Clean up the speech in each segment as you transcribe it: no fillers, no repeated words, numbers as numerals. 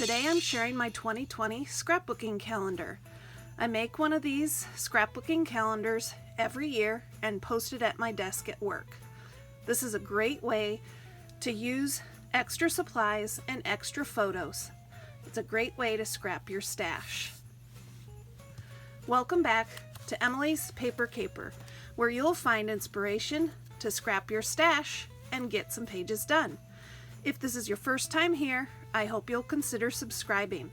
Today I'm sharing my 2020 scrapbooking calendar. I make one of these scrapbooking calendars every year and post it at my desk at work. This is a great way to use extra supplies and extra photos. It's a great way to scrap your stash. Welcome back to Emily's Paper Caper, where you'll find inspiration to scrap your stash and get some pages done. If this is your first time here, I hope you'll consider subscribing.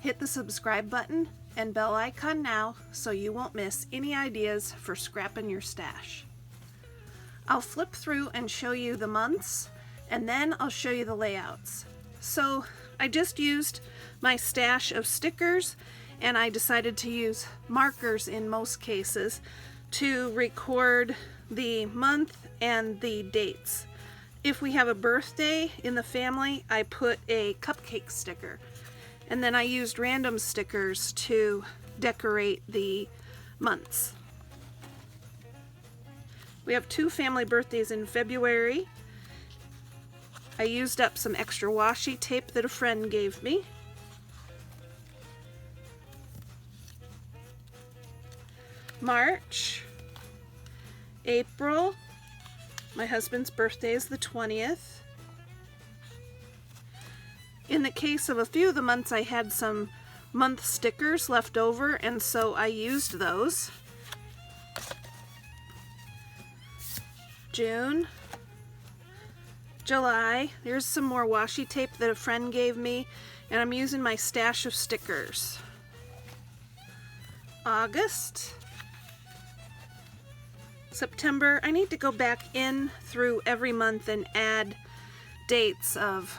Hit the subscribe button and bell icon now so you won't miss any ideas for scrapping your stash. I'll flip through and show you the months, and then I'll show you the layouts. So I just used my stash of stickers, and I decided to use markers in most cases to record the month and the dates. If we have a birthday in the family, I put a cupcake sticker, and then I used random stickers to decorate the months. We have 2 family birthdays in February. I used up some extra washi tape that a friend gave me. March, April. My husband's birthday is the 20th. In the case of a few of the months, I had some month stickers left over, and so I used those. June, July. There's some more washi tape that a friend gave me, and I'm using my stash of stickers. August. September. I need to go back in through every month and add dates of,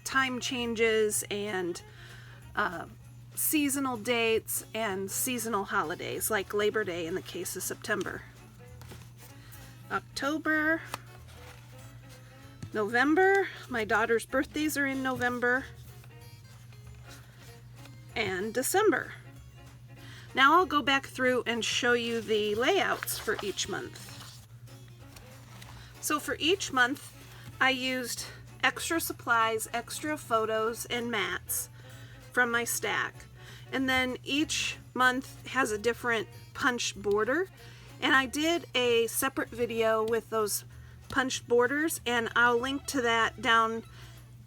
time changes and seasonal dates and seasonal holidays, like Labor Day in the case of September. October. November. My daughter's birthdays are in November. And December. Now I'll go back through and show you the layouts for each month. So for each month, I used extra supplies, extra photos, and mats from my stack. And then each month has a different punched border. And I did a separate video with those punched borders, and I'll link to that down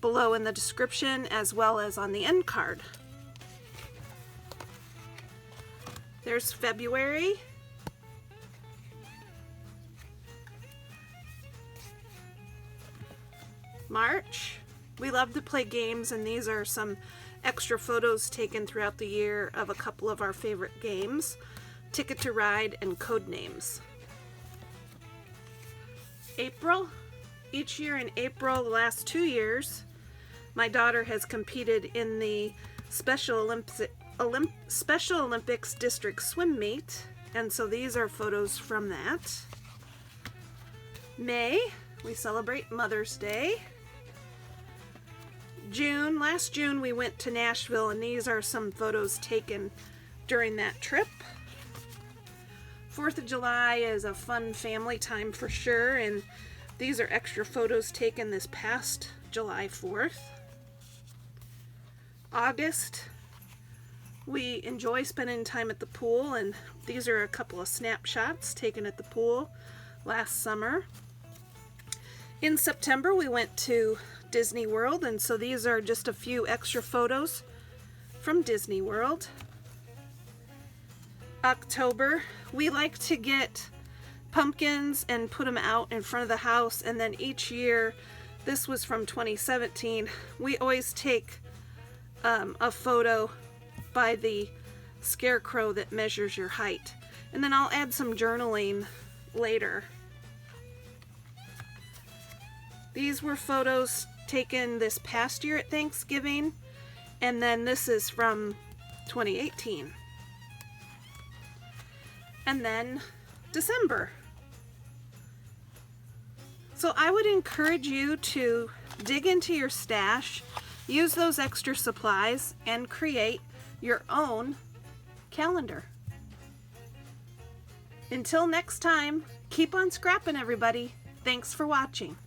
below in the description as well as on the end card. There's February. March. We love to play games, and these are some extra photos taken throughout the year of a couple of our favorite games, Ticket to Ride and Codenames. April. Each year in April, the last 2 years, my daughter has competed in the Special Olympics District Swim Meet, and so these are photos from that. May, we celebrate Mother's Day. June, last June we went to Nashville, and these are some photos taken during that trip. 4th of July is a fun family time for sure, and these are extra photos taken this past July 4th. August, we enjoy spending time at the pool, and these are a couple of snapshots taken at the pool last summer. In September, we went to Disney World, and so these are just a few extra photos from Disney World. October, we like to get pumpkins and put them out in front of the house, and then each year, this was from 2017, we always take a photo by the scarecrow that measures your height. And then I'll add some journaling later. These were photos taken this past year at Thanksgiving, and then this is from 2018. And then December. So I would encourage you to dig into your stash, use those extra supplies, and create your own calendar. Until next time, keep on scrapping, everybody. Thanks for watching.